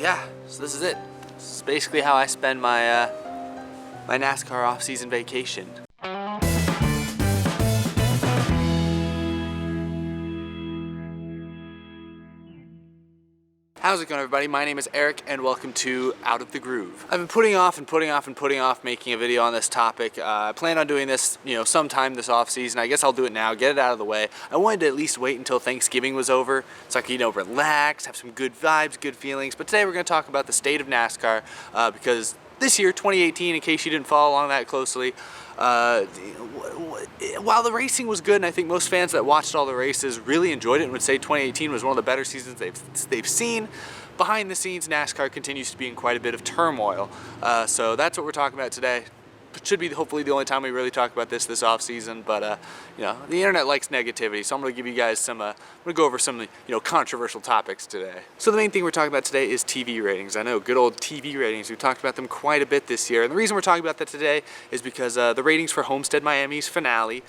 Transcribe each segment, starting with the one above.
Yeah, so this is it. This is basically how I spend my my NASCAR off-season vacation. How's it going, everybody? My name is Eric and welcome to Out of the Groove. I've been putting off making a video on this topic. I plan on doing this, sometime this off season. I guess I'll do it now, get it out of the way. I wanted to at least wait until Thanksgiving was over so I could, relax, have some good vibes, good feelings. But today we're going to talk about the state of NASCAR because this year, 2018, in case you didn't follow along that closely, while the racing was good, and I think most fans that watched all the races really enjoyed it and would say 2018 was one of the better seasons they've seen, behind the scenes NASCAR continues to be in quite a bit of turmoil. So that's what we're talking about today. It should be hopefully the only time we really talk about this off season, but the internet likes negativity, so I'm going to give you guys some I'm going to go over some controversial topics today. So the main thing we're talking about today is TV ratings. I know, good old TV ratings. We've talked about them quite a bit this year, and the reason we're talking about that today is because the ratings for Homestead Miami's finale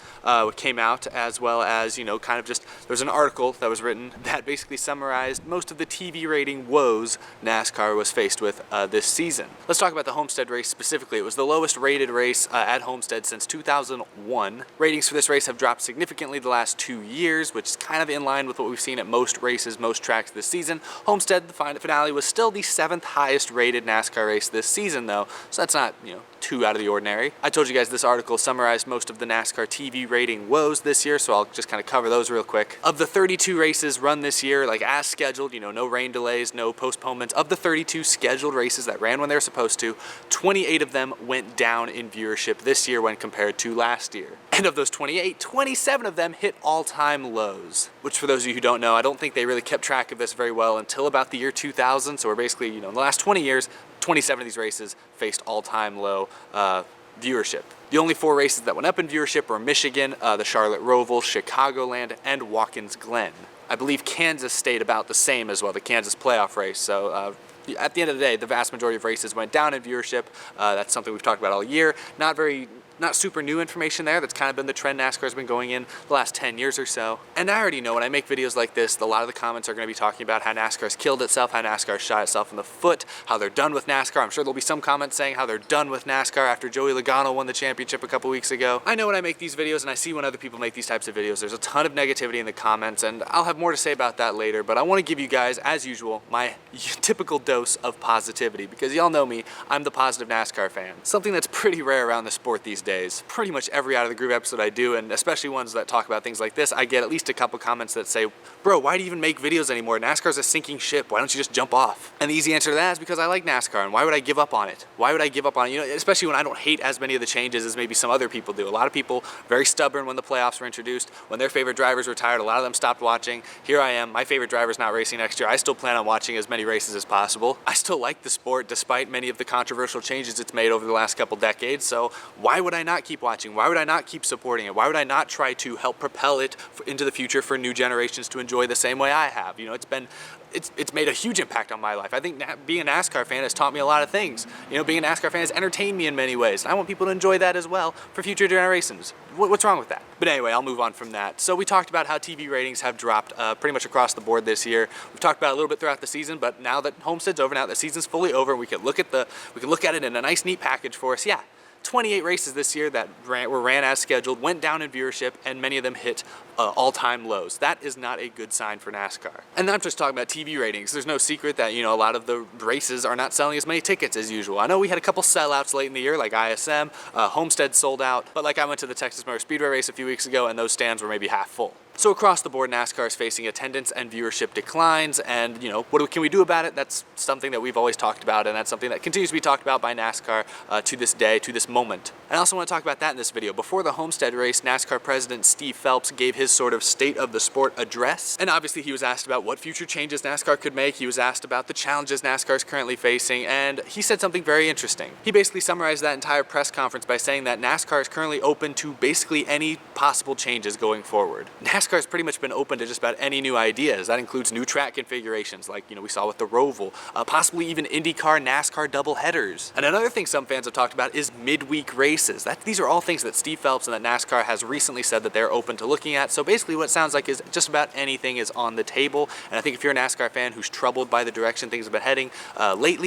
came out, as well as there's an article that was written that basically summarized most of the TV rating woes NASCAR was faced with this season. Let's talk about the Homestead race specifically. It was the lowest rated race at Homestead since 2001. Ratings for this race have dropped significantly the last 2 years, which is kind of in line with what we've seen at most races, most tracks this season. Homestead, the finale, was still the 7th highest rated NASCAR race this season though, so that's not, too out of the ordinary. I told you guys this article summarized most of the NASCAR TV rating woes this year, so I'll just kind of cover those real quick. Of the 32 races run this year, like as scheduled, no rain delays, no postponements, of the 32 scheduled races that ran when they were supposed to, 28 of them went down in viewership this year when compared to last year. And of those 28, 27 of them hit all-time lows, which for those of you who don't know, I don't think they really kept track of this very well until about the year 2000, so we're basically, in the last 20 years, 27 of these races faced all-time low viewership. The only 4 races that went up in viewership were Michigan, the Charlotte Roval, Chicagoland, and Watkins Glen. I believe Kansas stayed about the same as well, the Kansas playoff race, so at the end of the day, the vast majority of races went down in viewership. That's something we've talked about all year. Not super new information there. That's kind of been the trend NASCAR's been going in the last 10 years or so. And I already know when I make videos like this, a lot of the comments are going to be talking about how NASCAR's killed itself, how NASCAR shot itself in the foot, how they're done with NASCAR. I'm sure there'll be some comments saying how they're done with NASCAR after Joey Logano won the championship a couple weeks ago. I know when I make these videos and I see when other people make these types of videos, there's a ton of negativity in the comments, and I'll have more to say about that later, but I want to give you guys, as usual, my typical dose of positivity, because y'all know me, I'm the positive NASCAR fan. Something that's pretty rare around the sport these days. Pretty much every Out of the Groove episode I do, and especially ones that talk about things like this, I get at least a couple comments that say, bro, why do you even make videos anymore? NASCAR's a sinking ship. Why don't you just jump off? And the easy answer to that is because I like NASCAR, and why would I give up on it? Why would I give up on it? Especially when I don't hate as many of the changes as maybe some other people do. A lot of people, very stubborn when the playoffs were introduced. When their favorite drivers retired, a lot of them stopped watching. Here I am, my favorite driver's not racing next year. I still plan on watching as many races as possible. I still like the sport despite many of the controversial changes it's made over the last couple decades, so why would I not keep watching? Why would I not keep supporting it? Why would I not try to help propel it into the future for new generations to enjoy the same way I have? It's made a huge impact on my life. I think being a NASCAR fan has taught me a lot of things. Being a NASCAR fan has entertained me in many ways. And I want people to enjoy that as well for future generations. What's wrong with that? But anyway, I'll move on from that. So we talked about how TV ratings have dropped pretty much across the board this year. We've talked about it a little bit throughout the season, but now that Homestead's over, now that the season's fully over, we can look at it in a nice, neat package for us. Yeah. 28 races this year that were ran as scheduled, went down in viewership, and many of them hit all-time lows. That is not a good sign for NASCAR. And I'm just talking about TV ratings. There's no secret that, a lot of the races are not selling as many tickets as usual. I know we had a couple sellouts late in the year, like ISM, Homestead sold out, but like I went to the Texas Motor Speedway race a few weeks ago, and those stands were maybe half full. So across the board, NASCAR is facing attendance and viewership declines, and what can we do about it? That's something that we've always talked about, and that's something that continues to be talked about by NASCAR to this day, to this moment. And I also want to talk about that in this video. Before the Homestead race, NASCAR President Steve Phelps gave his sort of state of the sport address, and obviously he was asked about what future changes NASCAR could make. He was asked about the challenges NASCAR is currently facing, and he said something very interesting. He basically summarized that entire press conference by saying that NASCAR is currently open to basically any possible changes going forward. NASCAR has pretty much been open to just about any new ideas. That includes new track configurations like we saw with the Roval, possibly even IndyCar, NASCAR double headers. And another thing some fans have talked about is midweek races. races. These are all things that Steve Phelps and that NASCAR has recently said that they're open to looking at. So basically what it sounds like is just about anything is on the table. And I think if you're a NASCAR fan who's troubled by the direction things have been heading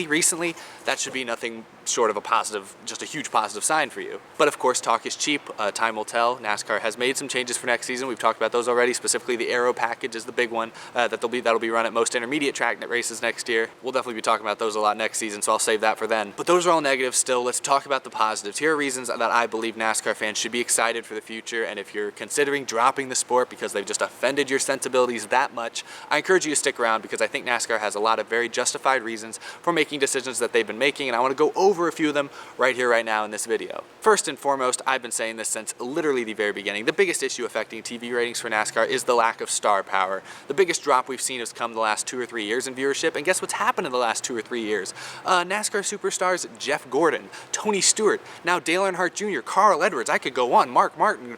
recently, that should be nothing short of a positive, just a huge positive sign for you. But of course, talk is cheap. Time will tell. NASCAR has made some changes for next season. We've talked about those already. Specifically, the aero package is the big one that'll be run at most intermediate track races next year. We'll definitely be talking about those a lot next season, so I'll save that for then. But those are all negatives still. Let's talk about the positives. Here are reasons that I believe NASCAR fans should be excited for the future, and if you're considering dropping the sport because they've just offended your sensibilities that much, I encourage you to stick around because I think NASCAR has a lot of very justified reasons for making decisions that they've been making, and I want to go over a few of them right here, right now in this video. First and foremost, I've been saying this since literally the very beginning. The biggest issue affecting TV ratings for NASCAR is the lack of star power. The biggest drop we've seen has come the last 2 or 3 years in viewership, and guess what's happened in the last 2 or 3 years? NASCAR superstars Jeff Gordon, Tony Stewart, now Dale Earnhardt Jr., Carl Edwards, I could go on, Mark Martin,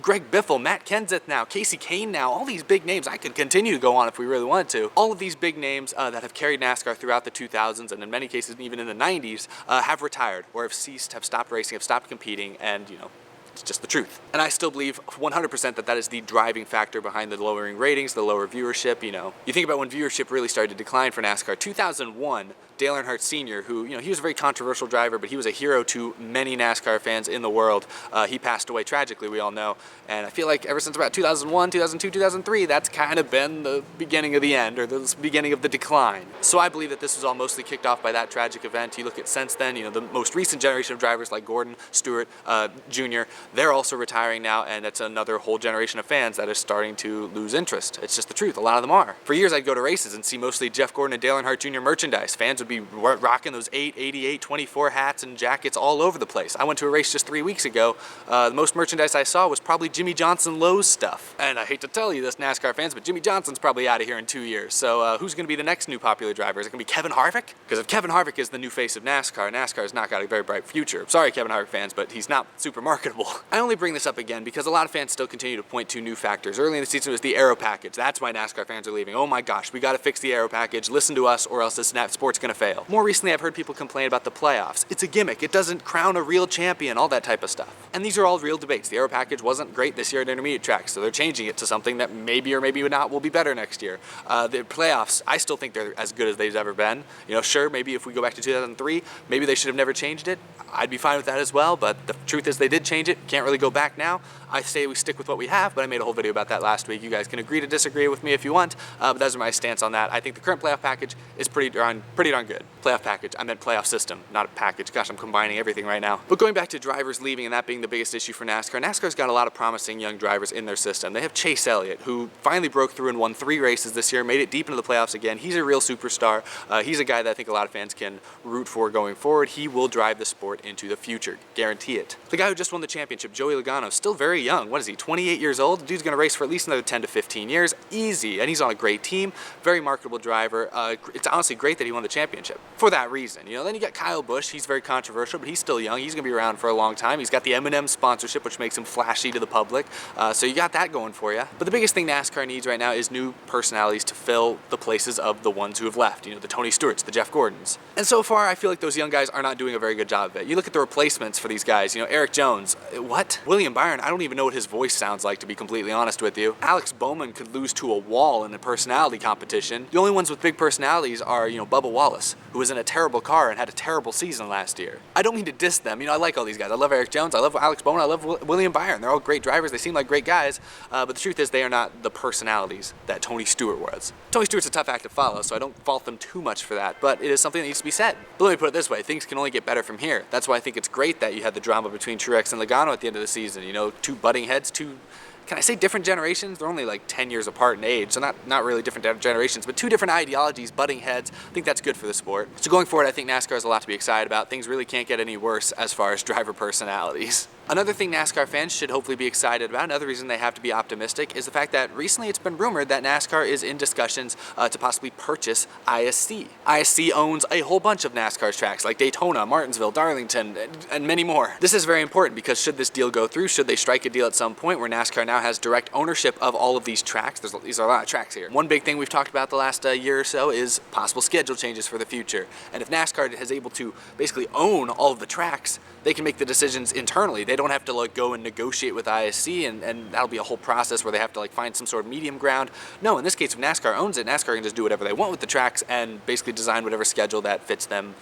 Greg Biffle, Matt Kenseth now, Casey Kane now, all these big names. I could continue to go on if we really wanted to. All of these big names that have carried NASCAR throughout the 2000s and in many cases even in the 90s have retired or have ceased, have stopped racing, have stopped competing, and it's just the truth. And I still believe 100% that is the driving factor behind the lowering ratings, the lower viewership. You think about when viewership really started to decline for NASCAR. 2001, Dale Earnhardt Sr., who, he was a very controversial driver, but he was a hero to many NASCAR fans in the world. He passed away tragically, we all know. And I feel like ever since about 2001, 2002, 2003, that's kind of been the beginning of the end, or the beginning of the decline. So I believe that this was all mostly kicked off by that tragic event. You look at since then, the most recent generation of drivers like Gordon, Stewart, Jr., they're also retiring now, and it's another whole generation of fans that is starting to lose interest. It's just the truth. A lot of them are. For years, I'd go to races and see mostly Jeff Gordon and Dale Earnhardt Jr. merchandise. Fans would be rocking those 8, 88, 24 hats and jackets all over the place. I went to a race just 3 weeks ago. The most merchandise I saw was probably Jimmy Johnson Lowe's stuff. And I hate to tell you this, NASCAR fans, but Jimmy Johnson's probably out of here in 2 years. So who's going to be the next new popular driver? Is it going to be Kevin Harvick? Because if Kevin Harvick is the new face of NASCAR, NASCAR's not got a very bright future. Sorry, Kevin Harvick fans, but he's not super marketable. I only bring this up again because a lot of fans still continue to point to new factors. Early in the season it was the aero package. That's why NASCAR fans are leaving. Oh my gosh, we got to fix the aero package. Listen to us or else this sport's going to fail. More recently, I've heard people complain about the playoffs. It's a gimmick. It doesn't crown a real champion, all that type of stuff. And these are all real debates. The aero package wasn't great this year at intermediate tracks, so they're changing it to something that maybe or maybe not will be better next year. The playoffs, I still think they're as good as they've ever been. Sure, maybe if we go back to 2003, maybe they should have never changed it. I'd be fine with that as well, but the truth is they did change it. Can't really go back now. I say we stick with what we have, but I made a whole video about that last week. You guys can agree to disagree with me if you want, but those are my stance on that. I think the current playoff package is pretty darn good. Playoff package, I meant playoff system, not a package. Gosh, I'm combining everything right now. But going back to drivers leaving and that being the biggest issue for NASCAR, NASCAR's got a lot of promising young drivers in their system. They have Chase Elliott, who finally broke through and won 3 races this year, made it deep into the playoffs again. He's a real superstar. He's a guy that I think a lot of fans can root for going forward. He will drive the sport into the future, guarantee it. The guy who just won the championship, Joey Logano, still very young. What is he, 28 years old? The dude's gonna race for at least another 10 to 15 years, easy, and he's on a great team, very marketable driver. It's honestly great that he won the championship for that reason. Then you got Kyle Busch. He's very controversial, but he's still young. He's gonna be around for a long time. He's got the M&M sponsorship, which makes him flashy to the public, so you got that going for you. But the biggest thing NASCAR needs right now is new personalities to fill the places of the ones who have left, the Tony Stewarts, the Jeff Gordons. And so far, I feel like those young guys are not doing a very good job of it. You look at the replacements for these guys, Eric Jones, what? William Byron, I don't even know what his voice sounds like, to be completely honest with you. Alex Bowman could lose to a wall in a personality competition. The only ones with big personalities are, Bubba Wallace, who was in a terrible car and had a terrible season last year. I don't mean to diss them. I like all these guys. I love Eric Jones. I love Alex Bowman. I love William Byron. They're all great drivers. They seem like great guys, but the truth is they are not the personalities that Tony Stewart was. Tony Stewart's a tough act to follow, so I don't fault them too much for that, but it is something that needs to be said. But let me put it this way, things can only get better from here. That's why I think it's great that you had the drama between Truex and Logano at the end of the season. Two butting heads, can I say different generations? They're only like 10 years apart in age, so not really different generations, but 2 different ideologies butting heads. I think that's good for the sport. So going forward, I think NASCAR has a lot to be excited about. Things really can't get any worse as far as driver personalities. Another thing NASCAR fans should hopefully be excited about, another reason they have to be optimistic, is the fact that recently it's been rumored that NASCAR is in discussions to possibly purchase ISC. ISC owns a whole bunch of NASCAR's tracks like Daytona, Martinsville, Darlington, and many more. This is very important because should this deal go through, should they strike a deal at some point where NASCAR now has direct ownership of all of these tracks, these are a lot of tracks here. One big thing we've talked about the last year or so is possible schedule changes for the future. And if NASCAR is able to basically own all of the tracks, they can make the decisions internally. They don't have to like go and negotiate with ISC and that'll be a whole process where they have to like find some sort of medium ground. No, in this case, if NASCAR owns it, NASCAR can just do whatever they want with the tracks and basically design whatever schedule that fits them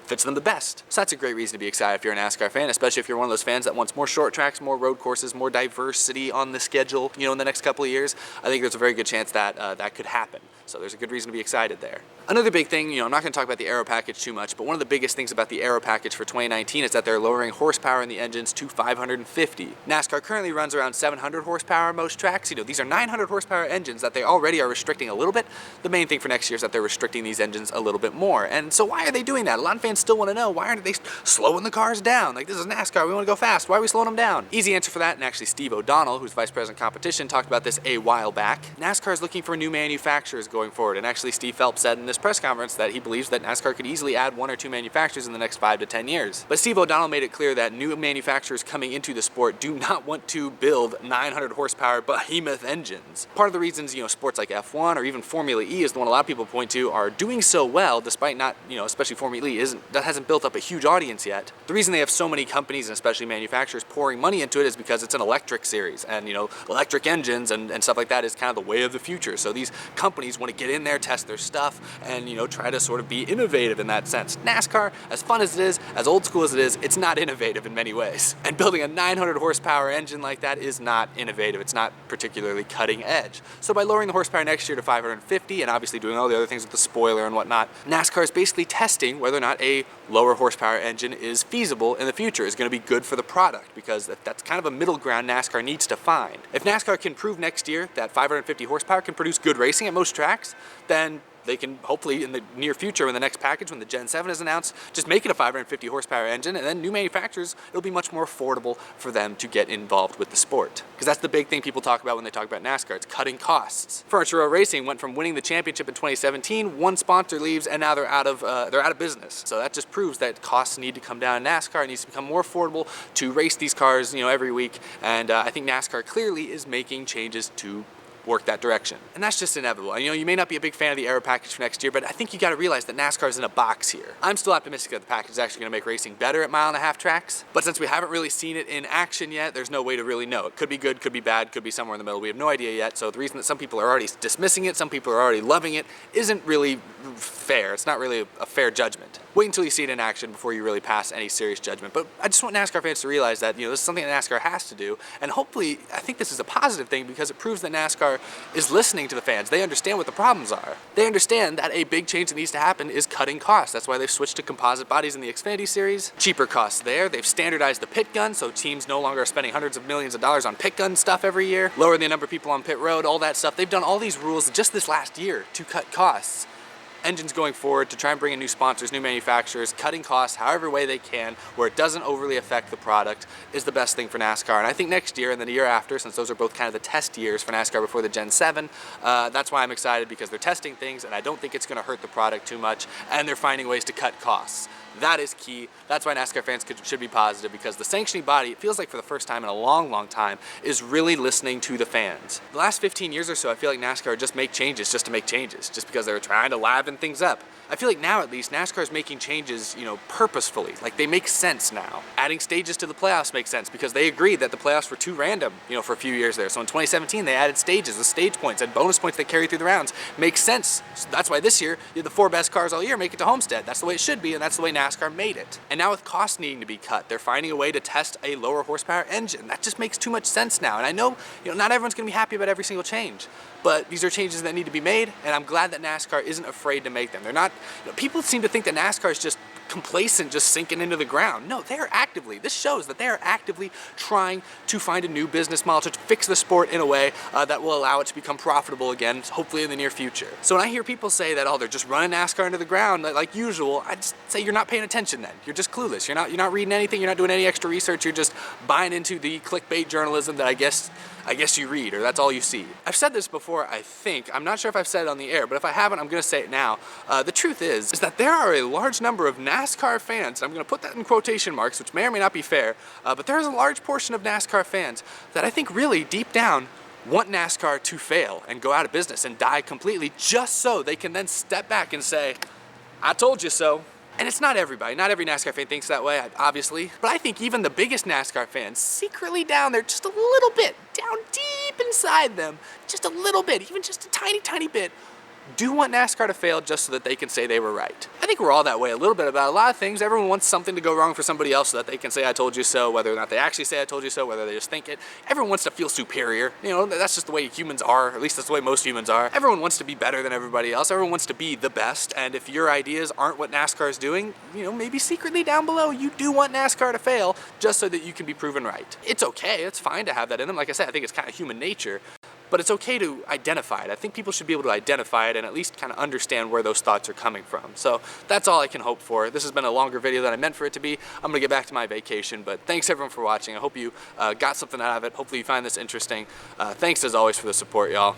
the best. So that's a great reason to be excited if you're a NASCAR fan, especially if you're one of those fans that wants more short tracks, more road courses, more diversity on the schedule, in the next couple of years. I think there's a very good chance that that could happen. So there's a good reason to be excited there. Another big thing, I'm not going to talk about the aero package too much, but one of the biggest things about the aero package for 2019 is that they're lowering horsepower in the engines to 550. NASCAR currently runs around 700 horsepower on most tracks. These are 900 horsepower engines that they already are restricting a little bit. The main thing for next year is that they're restricting these engines a little bit more. And so why are they doing that? A lot of fans still want to know, why aren't they slowing the cars down? Like, this is NASCAR, we want to go fast. Why are we slowing them down? Easy answer for that, and actually Steve O'Donnell, who's Vice President of Competition, talked about this a while back. NASCAR is looking for new manufacturers going forward, and actually Steve Phelps said in this press conference that he believes that NASCAR could easily add 1 or 2 manufacturers in the next 5 to 10 years. But Steve O'Donnell made it clear that new manufacturers coming into the sport do not want to build 900 horsepower behemoth engines. Part of the reasons, sports like F1 or even Formula E is the one a lot of people point to are doing so well despite not, especially Formula E that hasn't built up a huge audience yet. The reason they have so many companies and especially manufacturers pouring money into it is because it's an electric series and, electric engines and stuff like that is kind of the way of the future. So these companies want to get in there, test their stuff, and, try to sort of be innovative in that sense. NASCAR, as fun as it is, as old school as it is, it's not innovative in many ways. And building a 900 horsepower engine like that is not innovative. It's not particularly cutting edge. So by lowering the horsepower next year to 550 and obviously doing all the other things with the spoiler and whatnot, NASCAR is basically testing whether or not a lower horsepower engine is feasible in the future, is going to be good for the product, because that's kind of a middle ground NASCAR needs to find. If NASCAR can prove next year that 550 horsepower can produce good racing at most tracks, then they can hopefully in the near future, when the next package, when the Gen 7 is announced, just make it a 550 horsepower engine, and then new manufacturers, it'll be much more affordable for them to get involved with the sport. Because that's the big thing people talk about when they talk about NASCAR, it's cutting costs. Furniture Row Racing went from winning the championship in 2017, one sponsor leaves, and now they're out of business. So that just proves that costs need to come down in NASCAR. It needs to become more affordable to race these cars, every week. And I think NASCAR clearly is making changes to work that direction. And that's just inevitable. You may not be a big fan of the aero package for next year, but I think you got to realize that NASCAR is in a box here. I'm still optimistic that the package is actually going to make racing better at 1.5 mile tracks, but since we haven't really seen it in action yet, there's no way to really know. It could be good, could be bad, could be somewhere in the middle. We have no idea yet, so the reason that some people are already dismissing it, some people are already loving it, isn't really fair. It's not really a fair judgment. Wait until you see it in action before you really pass any serious judgment. But I just want NASCAR fans to realize that this is something that NASCAR has to do, and hopefully I think this is a positive thing because it proves that NASCAR is listening to the fans. They understand what the problems are. They understand that a big change that needs to happen is cutting costs. That's why they've switched to composite bodies in the Xfinity Series. Cheaper costs there. They've standardized the pit gun, so teams no longer are spending hundreds of millions of dollars on pit gun stuff every year. Lower the number of people on pit road, all that stuff. They've done all these rules just this last year to cut costs. Engines going forward to try and bring in new sponsors, new manufacturers, cutting costs however way they can where it doesn't overly affect the product is the best thing for NASCAR. And I think next year and then the year after, since those are both kind of the test years for NASCAR before the Gen 7, that's why I'm excited, because they're testing things and I don't think it's going to hurt the product too much, and they're finding ways to cut costs. That is key. That's why NASCAR fans should be positive, because the sanctioning body, it feels like for the first time in a long, long time, is really listening to the fans. The last 15 years or so, I feel like NASCAR just make changes just to make changes, just because they were trying to liven things up. I feel like now at least NASCAR is making changes, purposefully. Like, they make sense now. Adding stages to the playoffs makes sense because they agreed that the playoffs were too random, for a few years there. So in 2017, they added stages, the stage points, and bonus points that carry through the rounds. Makes sense. So that's why this year, the 4 best cars all year make it to Homestead. That's the way it should be, and that's the way NASCAR made it. And now with costs needing to be cut, they're finding a way to test a lower horsepower engine. That just makes too much sense now. And I know, not everyone's going to be happy about every single change, but these are changes that need to be made, and I'm glad that NASCAR isn't afraid to make them. They're not, people seem to think that NASCAR is just complacent, just sinking into the ground. No, they're actively, this shows that they are actively trying to find a new business model to fix the sport in a way that will allow it to become profitable again, hopefully in the near future. So when I hear people say that, oh, they're just running NASCAR into the ground like usual, I just say you're not paying attention then. You're just clueless. You're not reading anything, you're not doing any extra research, you're just buying into the clickbait journalism that I guess you read, or that's all you see. I've said this before, I think. I'm not sure if I've said it on the air, but if I haven't, I'm gonna say it now. The truth is that there are a large number of NASCAR fans, and I'm gonna put that in quotation marks, which may or may not be fair, but there is a large portion of NASCAR fans that I think really, deep down, want NASCAR to fail and go out of business and die completely, just so they can then step back and say, I told you so. And it's not everybody, not every NASCAR fan thinks that way, obviously, but I think even the biggest NASCAR fans, secretly down there just a little bit, down deep inside them, just a little bit, even just a tiny, tiny bit, do want NASCAR to fail just so that they can say they were right. I think we're all that way a little bit about a lot of things. Everyone wants something to go wrong for somebody else so that they can say I told you so, whether or not they actually say I told you so, whether they just think it. Everyone wants to feel superior. You know, that's just the way humans are, at least that's the way most humans are. Everyone wants to be better than everybody else. Everyone wants to be the best, and if your ideas aren't what NASCAR is doing, you know, maybe secretly down below you do want NASCAR to fail just so that you can be proven right. It's okay, it's fine to have that in them. Like I said, I think it's kind of human nature. But it's okay to identify it. I think people should be able to identify it and at least kind of understand where those thoughts are coming from. So that's all I can hope for. This has been a longer video than I meant for it to be. I'm gonna get back to my vacation, but thanks everyone for watching. I hope you got something out of it. Hopefully you find this interesting. Thanks as always for the support, y'all.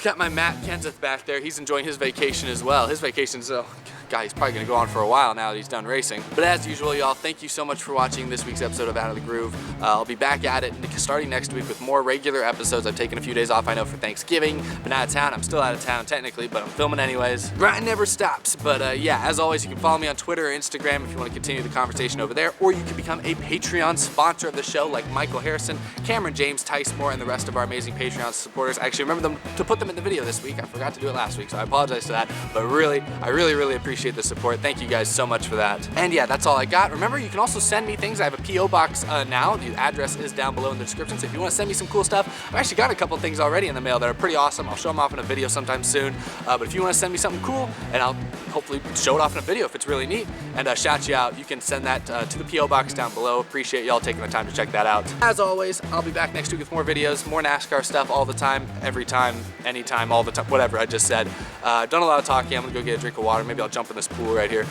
Got my Matt Kenseth back there. He's enjoying his vacation as well. His vacation's, God, he's probably gonna go on for a while now that he's done racing. But as usual, y'all, thank you so much for watching this week's episode of Out of the Groove. I'll be back at it starting next week with more regular episodes. I've taken a few days off, I know, for Thanksgiving. Been out of town. I'm still out of town technically, but I'm filming anyways. Grind never stops. But yeah, as always, you can follow me on Twitter or Instagram if you want to continue the conversation over there, or you can become a Patreon sponsor of the show like Michael Harrison, Cameron James, Tice Moore, and the rest of our amazing Patreon supporters. I actually remember to put them in the video this week. I forgot to do it last week, so I apologize for that. But really, I really appreciate the support. Thank you guys so much for that. And yeah, that's all I got. Remember, you can also send me things. I have a P.O. box now. The address is down below in the description, so if you want to send me some cool stuff, I've actually got a couple things already in the mail that are pretty awesome. I'll show them off in a video sometime soon. But if you want to send me something cool, and I'll hopefully show it off in a video if it's really neat, and shout you out, you can send that to the P.O. box down below. Appreciate y'all taking the time to check that out. As always, I'll be back next week with more videos, more NASCAR stuff all the time, every time, anytime, all the time, whatever I just said. Done a lot of talking. I'm gonna go get a drink of water. Maybe I'll jump in this pool right here.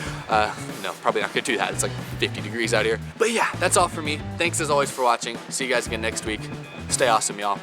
No, probably not gonna do that. It's like 50 degrees out here. But yeah, that's all for me. Thanks as always for watching. See you guys again next week. Stay awesome, y'all.